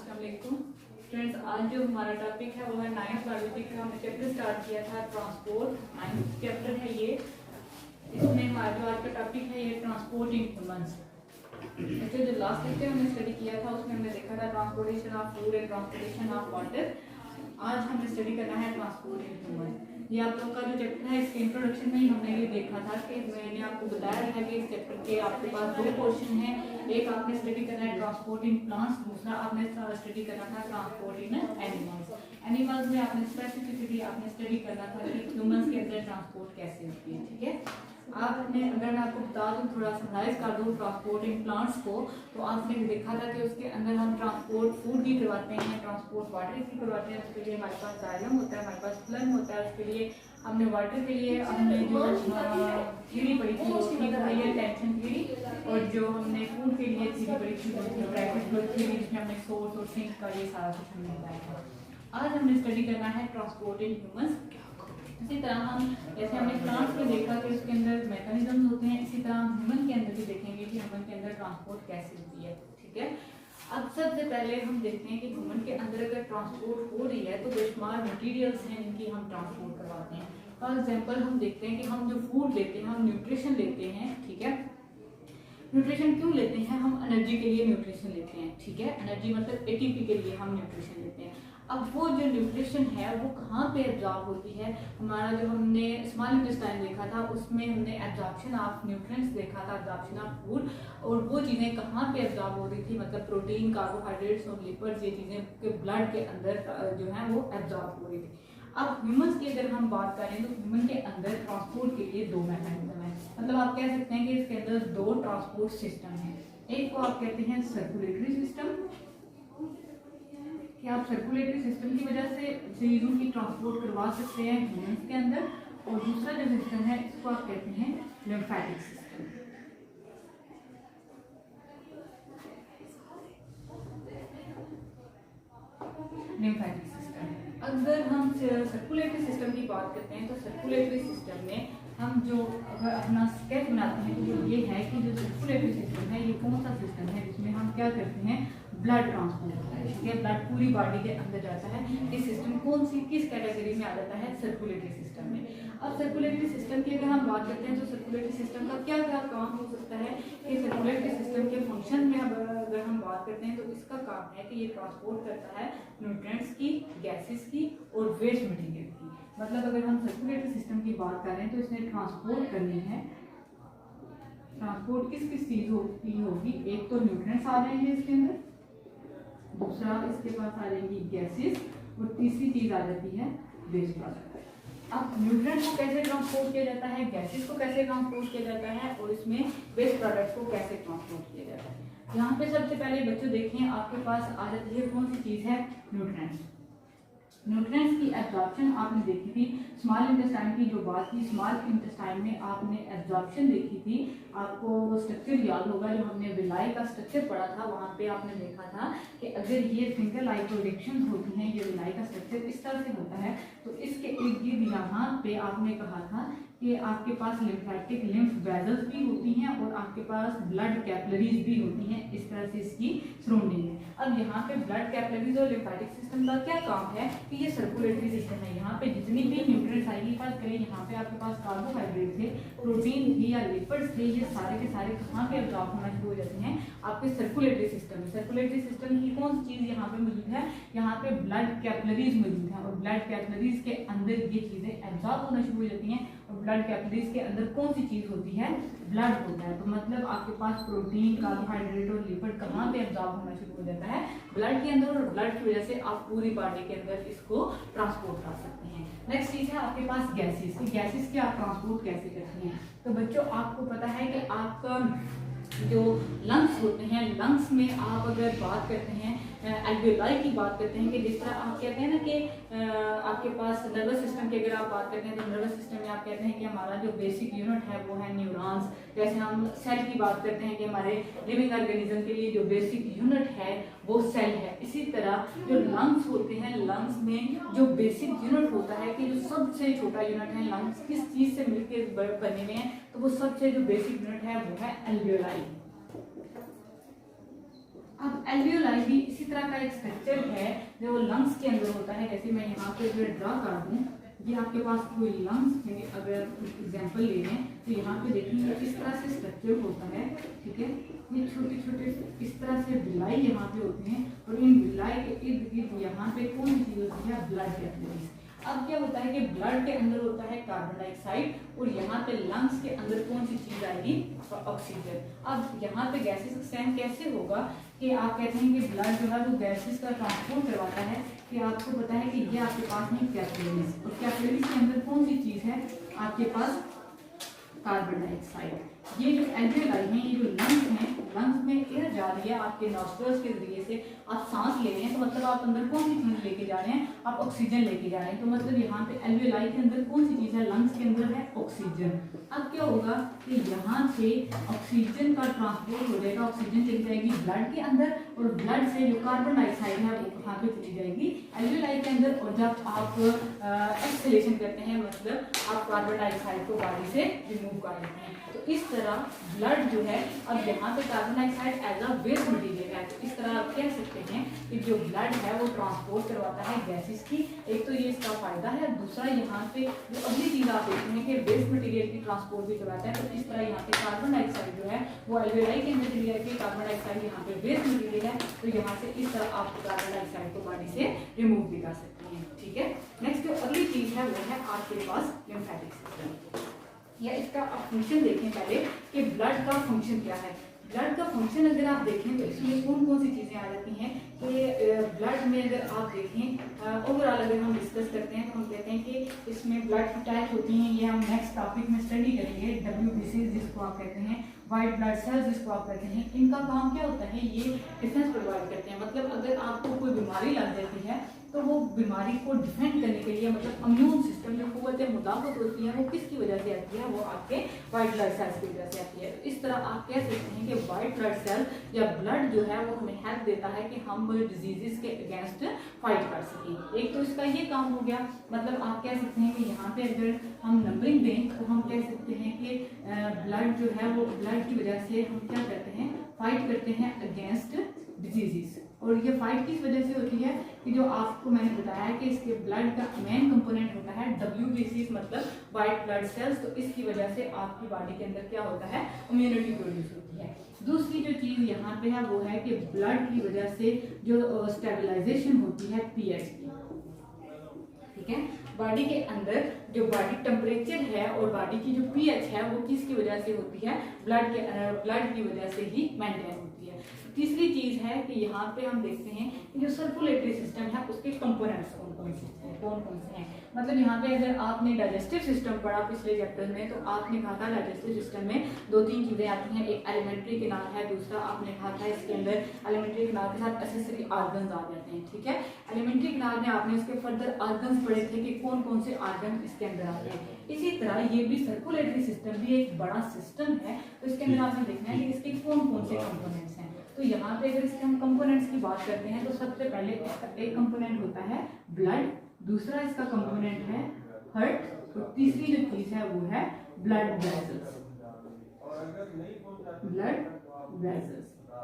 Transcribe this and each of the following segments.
अस्सलाम वालेकुम फ्रेंड्स। आज जो हमारा टॉपिक है वो है 9th बायोलॉजी का। हमने चैप्टर स्टार्ट किया था ट्रांसपोर्ट। 9th चैप्टर है ये। इसमें हमारा जो आज का टॉपिक है ये ट्रांसपोर्ट इन ह्यूमंस। अच्छा, जो लास्ट लेक्चर हमने स्टडी किया था उसमें हमने देखा था transportation of food and transportation of water. आज हमें स्टडी करना है ट्रांसपोर्ट इन ह्यूमन। ये आप लोगों का जो चैप्टर है इसके इंट्रोडक्शन में ही हमने ये देखा था कि मैंने आपको बताया था कि इस चैप्टर के आपके पास दो पोर्शन है। एक आपने स्टडी करना है ट्रांसपोर्ट इन प्लांट्स, दूसरा आपने स्टडी करना था ट्रांसपोर्ट इन एनिमल्स। एनिमल्स में आपने स्पेसिफिकली आपने स्टडी करना था कि ह्यूमंस के अंदर ट्रांसपोर्ट कैसे होती है। ठीक है, आपने अगर मैं आपको बता दूं, थोड़ा समराइज कर दूं ट्रांसपोर्ट इन प्लांट्स को, तो आपने देखा था कि उसके अंदर हम ट्रांसपोर्ट फूड की करवाते हैं, ट्रांसपोर्ट वाटर की करवाते हैं। उसके लिए हमारे पास जाइलम होता है, हमारे पास फ्लम होता है। उसके लिए हमने वाटर के लिए हमने जो थ्योरी पढ़ी थी वो पढ़ी है टेंशन थ्योरी, और जो हमने फूड के लिए थ्योरी पढ़ी थी वो थी ब्रैकेट फ्लो थ्योरी, जिसमें हमने सोर्स और सिंक का ये सारा कुछ हमने बताया था। आज हमने स्टडी करना है ट्रांसपोर्ट इन ह्यूमंस। इसी तरह हम जैसे हमने प्लांट्स में देखा कि उसके अंदर मैकेनिज्म होते हैं, इसी तरह हम ह्यूमन के अंदर भी देखेंगे कि ह्यूमन के अंदर ट्रांसपोर्ट कैसे होती है। ठीक है, अब सबसे पहले हम देखते हैं कि ह्यूमन के अंदर अगर ट्रांसपोर्ट हो रही है तो बेशुमार मटेरियल्स हैं जिनकी हम ट्रांसपोर्ट करवाते हैं। फॉर एग्जांपल हम देखते हैं कि हम जो फूड लेते हैं, हम न्यूट्रिशन लेते हैं। ठीक है, न्यूट्रिशन क्यों लेते हैं? हम एनर्जी के लिए न्यूट्रिशन लेते हैं। ठीक है, एनर्जी मतलब एटीपी के लिए हम न्यूट्रिशन लेते हैं। अब वो जो न्यूट्रिशन है वो कहाँ पे एब्जॉर्ब होती है? हमारा जो हमने स्मॉल इंटेस्टाइन देखा था उसमें हमने एब्जॉर्प्शन ऑफ न्यूट्रिएंट्स देखा था, एब्जॉर्प्शन ऑफ फूड, और वो चीज़ें कहाँ पे एब्जॉर्ब हो रही थी, मतलब प्रोटीन, कार्बोहाइड्रेट्स और लिपिड्स, ये चीज़ें के ब्लड के अंदर जो है वो एब्जॉर्ब हो रही थी। अब ह्यूमंस की अगर हम बात करें तो ह्यूमन के अंदर ट्रांसपोर्ट के लिए दो मैकेनिज्म है, मतलब आप कह सकते हैं कि इसके अंदर दो ट्रांसपोर्ट सिस्टम है। एक को आप कहते हैं सर्कुलेटरी सिस्टम, कि आप सर्कुलेटरी सिस्टम की वजह से चीज़ों की ट्रांसपोर्ट करवा सकते हैं ह्यूमंस के अंदर, और दूसरा जो सिस्टम है इसको आप कहते हैं लिम्फेटिक सिस्टम। लिम्फेटिक सिस्टम, अगर हम सर्कुलेटरी सिस्टम की बात करते हैं तो सर्कुलेटरी सिस्टम में हम जो अगर अपना स्केच बनाते हैं तो ये है कि जो सर्कुलेटरी सिस्टम है ये कौन सा सिस्टम है जिसमें हम क्या करते हैं, ब्लड ट्रांसपोर्ट होता है। ठीक है, ब्लड पूरी बॉडी के अंदर जाता है। ये सिस्टम कौन सी किस कैटेगरी में आ जाता है? सर्कुलेटरी सिस्टम में। अब सर्कुलेटरी सिस्टम की अगर हम बात करते हैं तो सर्कुलेटरी सिस्टम का क्या क्या काम हो सकता है कि सर्कुलेटरी सिस्टम के फंक्शन में अगर हम बात करते हैं तो इसका काम है कि ये ट्रांसपोर्ट करता है न्यूट्रिएंट्स की, गैसेस की और वेस्ट मटीरियल की। मतलब अगर हम सर्कुलेटरी सिस्टम की बात करें तो इसने ट्रांसपोर्ट करनी है, ट्रांसपोर्ट किस किस चीज़ की होगी? एक तो न्यूट्रिएंट्स आ जाएंगे इसके अंदर, दूसरा इसके पास आ जाएंगी गैसेस, और तीसरी चीज आ जाती है वेस्ट प्रोडक्ट। अब न्यूट्रिएंट्स को कैसे ट्रांसपोर्ट किया जाता है, गैसेस को कैसे ट्रांसपोर्ट किया जाता है, और इसमें वेस्ट प्रोडक्ट को कैसे ट्रांसपोर्ट किया जाता है? यहाँ पे सबसे पहले बच्चों देखें, आपके पास आ जाती है कौन सी चीज है? न्यूट्रिएंट्स। न्यूट्रिएंट्स की एब्जॉर्प्शन आपने देखी थी स्मॉल इंटेस्टाइन की, जो बात की स्मॉल इंटेस्टाइन में आपने एब्जॉर्प्शन देखी थी। आपको वो स्ट्रक्चर याद होगा जो हमने विलाई का स्ट्रक्चर पढ़ा था, वहाँ पे आपने देखा था कि अगर ये सिंगल आई प्रोजेक्शन होती हैं, ये विलाई का स्ट्रक्चर इस तरह से होता है, तो इसके इर्द गिर्द यहाँ पे आपने कहा था कि आपके पास लिम्फेटिक लिम्फ वेजल्स भी होती हैं और आपके पास ब्लड कैपिलरीज भी होती हैं। इस तरह से इसकी सराउंडिंग है। अब यहाँ पे ब्लड कैपिलरीज और लिम्फेटिक सिस्टम का क्या काम है कि ये सर्कुलेटरी सिस्टम है। यहाँ पे जितनी भी न्यूट्रिएंट्स आएगी, बात करें यहाँ पे आपके पास कार्बोहाइड्रेट थे, प्रोटीन थी या लिपिड्स थे, ये सारे के सारे कहाँ पे एब्जॉर्ब होना शुरू हो जाते हैं? आपके सर्कुलेटरी सिस्टम में। सर्कुलेटरी सिस्टम की कौन सी चीज यहाँ पे मौजूद है? यहाँ पे ब्लड कैपिलरीज मौजूद है, और ब्लड कैपिलरीज के अंदर ये चीजें एब्जॉर्ब होना शुरू हो जाती हैं। और ब्लड कैपिलरीज के अंदर कौन सी चीज होती है? ब्लड होता है। तो मतलब आपके पास प्रोटीन, कार्बोहाइड्रेट और लिपिड कहाँ पे एब्जॉर्ब होना शुरू हो जाता है? ब्लड के अंदर, और ब्लड की वजह से आप पूरी बॉडी के अंदर इसको ट्रांसपोर्ट कर सकते हैं। नेक्स्ट चीज है आपके पास गैसेस। गैसेस की आप ट्रांसपोर्ट कैसे करते हैं? तो बच्चों आपको पता है कि आपका जो लंग्स होते हैं, लंग्स में आप अगर बात करते हैं एल्वियोलाई की बात करते हैं, कि जिस तरह आप कहते हैं ना कि आपके पास नर्वस सिस्टम की अगर आप बात करते हैं तो नर्वस सिस्टम में आप कहते हैं कि हमारा जो बेसिक यूनिट है वो है न्यूरॉन्स। जैसे हम सेल की बात करते हैं कि हमारे लिविंग ऑर्गेनिज्म के लिए जो बेसिक यूनिट है वो सेल है। इसी तरह जो लंग्स होते हैं, लंग्स में जो बेसिक यूनिट होता है कि जो सबसे छोटा यूनिट है, लंग्स किस चीज से मिलकर बने हुए हैं, तो वो सबसे जो बेसिक यूनिट है वो है एल्वियोलाई। अब एल्वियोलाई भी इसी तरह का एक स्ट्रक्चर है जो लंग्स के अंदर होता है। जैसे मैं यहाँ पे अगर ड्रा कर दूँ, ये आपके पास कोई लंग्स में अगर एग्जांपल ले लें तो यहाँ पे देखेंगे इस तरह से स्ट्रक्चर होता है, ठीक है। ये छोटे छोटे इस तरह से बिलाई यहाँ पे होते हैं और इन बिलाई के इर्द गिर्द यहाँ पे कौन सी चीज होती है, ब्लड कैपिलरीज। अब क्या होता है कि ब्लड के अंदर होता है कार्बन डाइऑक्साइड और यहाँ पे लंग्स के अंदर कौन सी चीज आएगी, ऑक्सीजन। अब यहाँ पे गैसेस एक्सचेंज कैसे होगा कि आप कहते हैं कि ब्लड जो है वो गैसेस का ट्रांसपोर्ट करवाता है, कि आपको पता है कि ये आपके पास में कैपिलरीज, और कैपिलरीज के अंदर कौन सी चीज है आपके पास, कार्बन डाइऑक्साइड। ये जो एल्वियोलाई हैं, ये जो लंग्स हैं, लंग्स में एयर जा रही है आपके नॉस्ट्रल्स के जरिए से, आप सांस ले रहे हैं तो मतलब आप अंदर कौन सी चीज लेके जा रहे हैं, आप ऑक्सीजन लेके जा रहे हैं। तो मतलब यहाँ पे एल्वियोलाई के अंदर कौन सी चीज है, लंग्स के अंदर है ऑक्सीजन। अब क्या होगा कि यहाँ से ऑक्सीजन का ट्रांसपोर्ट हो जाएगा, ऑक्सीजन चली जाएगी ब्लड के अंदर और ब्लड से जो कार्बन डाइऑक्साइड है वो यहाँ पे चली जाएगी एल्वियोलाई के अंदर। और जब आप एक्सहेलेशन करते हैं मतलब आप कार्बन डाइऑक्साइड को बॉडी से रिमूव कर लेते हैं। तो इस तरह ब्लड जो है, अब यहाँ पे carbon dioxide as a waste material है, तो इस तरह आप कह सकते हैं कि जो ब्लड है वो ट्रांसपोर्ट करवाता है गैसेस की। एक तो ये इसका फायदा है, दूसरा यहाँ पे जो अगली चीज आप देखते हैं कि वेस्ट मटीरियल की ट्रांसपोर्ट भी करवाता है। तो इस तरह यहाँ पे कार्बन डाइऑक्साइड जो है वो एल्वियोलाई के अंदर चली जाएगी, कार्बन डाइऑक्साइड यहाँ पे वेस्ट मटीरियल है, तो यहाँ से इस तरह आप कार्बन डाइऑक्साइड को बॉडी से रिमूव भी कर सकते हैं, ठीक है। नेक्स्ट जो अगली चीज है वो है आपके पास लिम्फेटिक सिस्टम, या इसका आप फंक्शन देखें पहले कि ब्लड का फंक्शन क्या है। ब्लड का फंक्शन अगर आप देखें तो इसमें कौन कौन सी चीज़ें आ जाती हैं कि ब्लड में अगर आप देखें ओवरऑल अगर हम डिस्कस करते हैं तो हम कहते हैं कि इसमें ब्लड की टाइप होती हैं, ये हम नेक्स्ट टॉपिक में स्टडी करेंगे। WBC जिसको आप कहते हैं, वाइट ब्लड सेल्स जिसको आप कहते हैं, इनका काम क्या होता है, ये डिफेंस प्रोवाइड करते हैं। मतलब अगर आपको कोई बीमारी लग जाती है तो वो बीमारी को डिफेंड करने के लिए, मतलब इम्यून सिस्टम जो कुव्वत मुदाफ़त होती है वो किसकी वजह से आती है, वो आपके वाइट ब्लड सेल्स की वजह से आती है। इस तरह आप कह सकते हैं कि वाइट ब्लड सेल या ब्लड जो है वो हमें हेल्प देता है कि हम डिजीजेस के अगेंस्ट फाइट कर सकें। एक तो इसका ये काम हो गया, मतलब आप कह सकते हैं कि यहाँ पे अगर हम नंबरिंग दें तो हम कह सकते हैं कि ब्लड जो है वो ब्लड की वजह से हम क्या करते हैं, फाइट करते हैं अगेंस्ट डिजीजेस। और ये फाइट किस वजह से होती है कि जो आपको मैंने बताया कि इसके ब्लड का मेन कंपोनेंट होता है WBC मतलब वाइट ब्लड सेल्स, तो इसकी वजह से आपकी बॉडी के अंदर क्या होता है, इम्यूनिटी प्रोड्यूस होती है। दूसरी जो चीज़ यहाँ पे है वो है कि ब्लड की वजह से जो स्टेबलाइजेशन होती है pH की, ठीक है। बॉडी के अंदर जो बॉडी टेम्परेचर है और बॉडी की जो pH है वो किसकी वजह से होती है, ब्लड की वजह से ही मेंटेन होती है। तीसरी चीज है कि यहाँ पे हम देखते हैं कि जो सर्कुलेटरी सिस्टम है उसके कंपोनेंट्स कौन कौन से हैं। मतलब यहाँ पे अगर आपने डाइजेस्टिव सिस्टम पढ़ा पिछले चैप्टर में तो आपने कहा था डाइजेस्टिव सिस्टम में दो तीन चीजें आती हैं, एक एलिमेंट्री किनार है, दूसरा आपने कहा था इसके अंदर एलिमेंट्री किनार के साथ एसेसरी ऑर्गन्स आ जाते हैं, ठीक है। एलिमेंट्री किनार में आपने उसके फर्दर ऑर्गन्स पढ़े थे कि कौन कौन से ऑर्गन इसके अंदर आते हैं। इसी तरह ये भी सर्कुलेटरी सिस्टम भी एक बड़ा सिस्टम है, तो इसके अंदर आपने देखना है कि इसके कौन कौन से कंपोनेंट्स हैं। तो यहाँ पे अगर इसके हम कंपोनेंट्स की बात करते हैं तो सबसे पहले इसका एक कंपोनेंट होता है ब्लड, दूसरा इसका कंपोनेंट है हार्ट और तीसरी जो चीज है वो है ब्लड वेसल्स।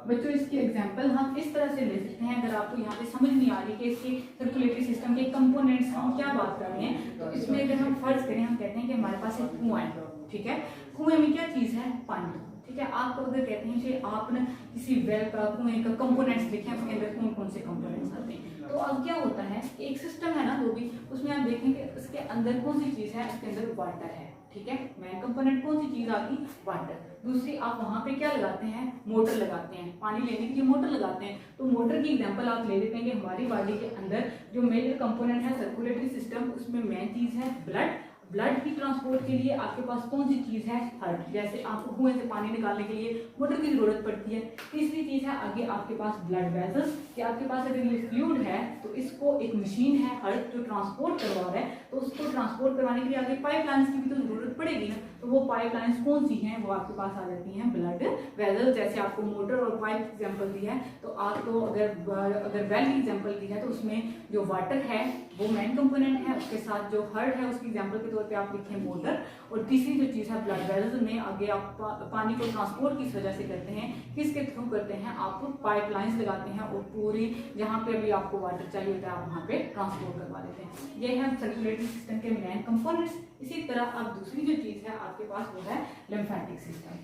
बच्चों इसकी एग्जांपल हम इस तरह से ले सकते हैं, अगर आपको यहाँ पे समझ नहीं आ रही कि इसकी सर्कुलेटरी सिस्टम के कंपोनेंट्स हम क्या बात कर रहे हैं, तो इसमें अगर हम फर्ज करें, हम कहते हैं कि हमारे पास एक कुआं है, ठीक है। कुएं में क्या चीज है, पानी, ठीक है। आपको अगर कहते हैं कि आपने किसी वेल का कुएं का कंपोनेंट्स देखे उसके अंदर कौन कौन से कंपोनेंट्स आते हैं, तो अब क्या होता है, एक सिस्टम है ना, वो भी उसमें आप देखेंगे उसके अंदर कौन सी चीज है, उसके अंदर वाटर है, ठीक है। मेन कंपोनेंट कौन सी चीज आती, वाटर। दूसरी आप वहां पे क्या लगाते हैं, मोटर लगाते हैं, पानी लेने के लिए मोटर लगाते हैं। तो मोटर की एग्जांपल आप ले लेते हैं कि हमारी बॉडी के अंदर जो मेजर कंपोनेंट है सर्कुलेटरी सिस्टम, उसमें मेन चीज है ब्लड। ब्लड की ट्रांसपोर्ट के लिए आपके पास कौन सी चीज है, हार्ट। जैसे आपको कुएं से पानी निकालने के लिए मोटर की जरूरत पड़ती है। तीसरी चीज है आगे आपके पास ब्लड वेसल्स, कि आपके पास अगर ये फ्लूइड है तो इसको एक मशीन है हार्ट जो ट्रांसपोर्ट करवा रहा है, तो उसको ट्रांसपोर्ट करवाने के लिए आगे पाइपलाइंस की भी तो जरूरत पड़ेगी ना। तो तो वो पाइपलाइंस कौन सी हैं, वो आपके पास आ जाती हैं ब्लड वेजल। जैसे आपको मोटर और पाइप एग्जांपल दिया है, तो आपको अगर वेल एग्जांपल दी है तो उसमें जो वाटर है वो मेन कंपोनेंट है, उसके साथ जो हर्ड है उसकी एग्जांपल के तौर पे आप लिखें मोटर, और तीसरी जो चीज़ है ब्लड वेजल में आगे आप पानी को ट्रांसपोर्ट किस वजह से करते हैं, किसके थ्रू करते हैं, आप पाइपलाइंस लगाते हैं और पूरी जहाँ पे अभी आपको वाटर चाहिए होता है आप वहाँ पे ट्रांसपोर्ट करवा देते हैं। ये है सर्कुलेटरी सिस्टम के मेन कंपोनेंट्स। इसी तरह अब दूसरी जो चीज़ है आपके पास वो है लिम्फेटिक सिस्टम।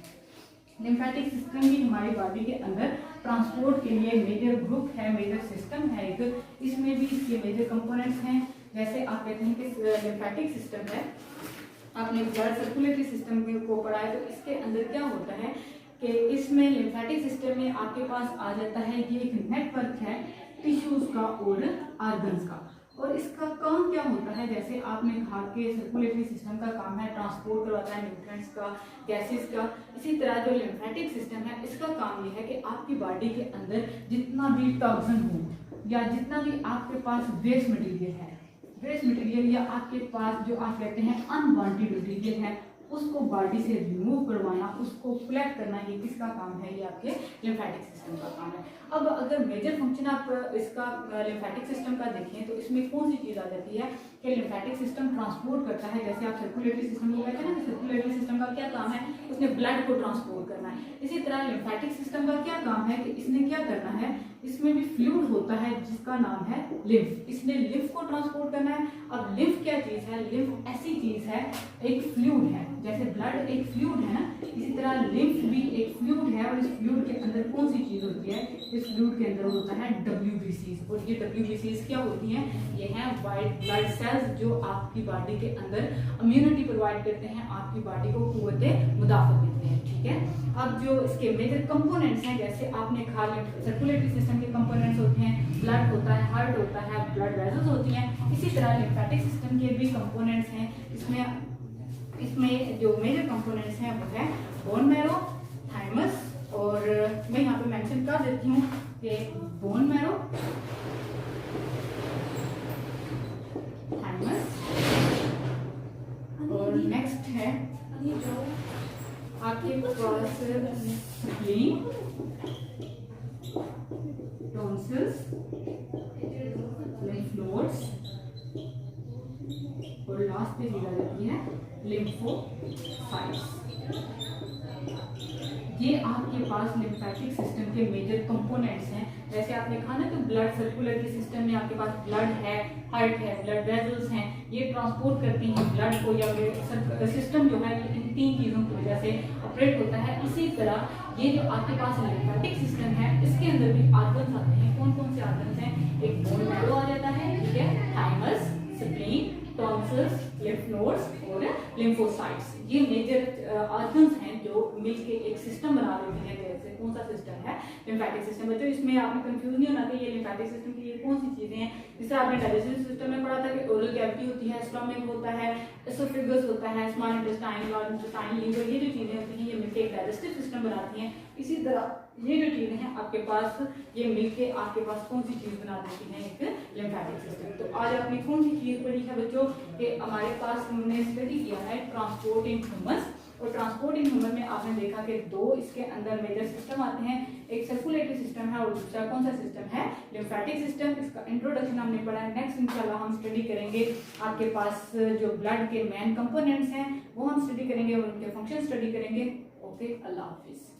लिम्फेटिक सिस्टम भी हमारी बॉडी के अंदर ट्रांसपोर्ट के लिए मेजर ग्रुप है, मेजर सिस्टम है एक। इसमें भी इसके मेजर कंपोनेंट्स हैं। जैसे आप कहते हैं कि लिम्फेटिक सिस्टम है, आपने ब्लड सर्कुलेटरी सिस्टम को पढ़ा है, तो इसके अंदर क्या होता है कि इसमें लिम्फेटिक सिस्टम में आपके पास आ जाता है ये एक नेटवर्क है टिश्यूज का और ऑर्गन्स का। और इसका काम क्या होता है, जैसे आपने कहा कि सर्कुलेटरी सिस्टम का काम है ट्रांसपोर्ट करवाता है न्यूट्रिएंट्स का, गैसेस का, इसी तरह जो लिम्फेटिक सिस्टम है इसका काम ये है कि आपकी बॉडी के अंदर जितना भी टॉक्सिन हो या जितना भी आपके पास वेस्ट मटेरियल या आपके पास जो आप कहते हैं अनवांटेड मटेरियल है उसको बॉडी से रिमूव करवाना, उसको कलेक्ट करना, ये किसका काम है, ये आपके लिम्फेटिक सिस्टम का काम है। अब अगर मेजर फंक्शन आप इसका लिम्फेटिक सिस्टम का देखें तो इसमें कौन सी चीज़ आ जाती है कि लिम्फेटिक सिस्टम ट्रांसपोर्ट करता है। जैसे आप सर्कुलेटरी सिस्टम को कहते हैं ना कि सर्कुलेटरी सिस्टम का क्या काम है, उसने ब्लड को ट्रांसपोर्ट करना है। इसी तरह लिम्फेटिक सिस्टम का क्या काम है कि इसने क्या करना है, इसमें भी फ्लूइड होता है जिसका नाम है लिम्फ, इसने लिम्फ को ट्रांसपोर्ट करना है। अब लिम्फ क्या चीज़ है, लिम्फ ऐसी चीज़ है, एक फ्लूइड है, जैसे ब्लड एक फ्लूइड है ना, इसी तरह लिम्फ भी एक फ्लूइड है। और इस फ्लूइड के अंदर कौन सी चीज़ होती है, इस फ्लूइड के अंदर होता है WBCs। और ये WBCs क्या होती हैं, ये हैं वाइट ब्लड सेल्स जो आपकी बॉडी के अंदर इम्यूनिटी प्रोवाइड करते हैं, आपकी बॉडी को कुव्वते मुदाफ़त देते हैं, ठीक है। अब जो इसके मेजर कंपोनेंट्स हैं, जैसे आपने कहा सर्कुलेटरी सिस्टम के कंपोनेंट्स होते हैं, ब्लड होता है, हार्ट होता है, ब्लड वेसल्स होती हैं। इसी तरह लिम्फेटिक सिस्टम के भी कंपोनेंट्स हैं। इसमें जो मेजर कंपोनेंट्स हैं वो है बोन मैरो, थाइमस, और मैं यहाँ पे मेंशन कर देती हूँ कि बोन मैरो, थाइमस, और नेक्स्ट है आपके पास स्प्लीन, टॉन्सिल्स, लिम्फ नोड्स, और लास्ट पे चीज आ जाती है लिम्फोसाइट्स। ये आपके पास लिम्फेटिक सिस्टम के मेजर कंपोनेंट्स हैं। जैसे आपने कहा ना कि ब्लड सर्कुलेटरी सिस्टम में आपके पास ब्लड है, हार्ट है, ब्लड वेसल्स हैं, ये ट्रांसपोर्ट करती हैं ब्लड को, या सिस्टम जो है इन तीन चीज़ों की वजह से ऑपरेट होता है। इसी तरह ये जो आपके पास लिम्फेटिक सिस्टम है इसके अंदर भी ऑर्गन्स आते हैं। कौन कौन से ऑर्गन्स हैं, एक बोन मैरो आ जाता है, ठीक है, thymus, spleen, tonsils, lymph nodes और लिम्फोसाइट्स। ये मेजर ऑर्गन्स हैं जो मिलके एक सिस्टम बना देते हैं। जैसे कौन सा सिस्टम है, लिम्फेटिक सिस्टम। बच्चों इसमें आपने कंफ्यूज नहीं होना कि ये लिम्फेटिक सिस्टम की ये कौन सी चीजें हैं। जिससे आपने डाइजेस्टिव सिस्टम में पढ़ा था कि ओरल कैविटी होती है, स्टमक होता है, एसोफेगस होता है, small intestine, large intestine, liver, ये जो चीजें होती हैं ये मिलके एक डाइजेस्टिव सिस्टम बनाती हैं। इसी तरह ये जो चीजें हैं आपके पास, ये मिलके आपके पास कौन सी चीज बना देती हैं, एक लिम्फेटिक सिस्टम। तो आज आपने कौन सी चीज पढ़ी है बच्चों कि हमारे पास हमने स्टडी किया है ट्रांसपोर्ट इन ह्यूमंस। और ट्रांसपोर्ट इन ह्यूमन में आपने देखा कि दो इसके अंदर मेजर सिस्टम आते हैं, एक सर्कुलेटरी सिस्टम है और दूसरा कौन सा सिस्टम है, लिम्फेटिक सिस्टम। इसका इंट्रोडक्शन हमने पढ़ा है। नेक्स्ट इंशाल्लाह हम स्टडी करेंगे आपके पास जो ब्लड के मेन कंपोनेंट्स हैं वो हम स्टडी करेंगे और उनके फंक्शन स्टडी करेंगे। ओके, अल्लाह हाफिज।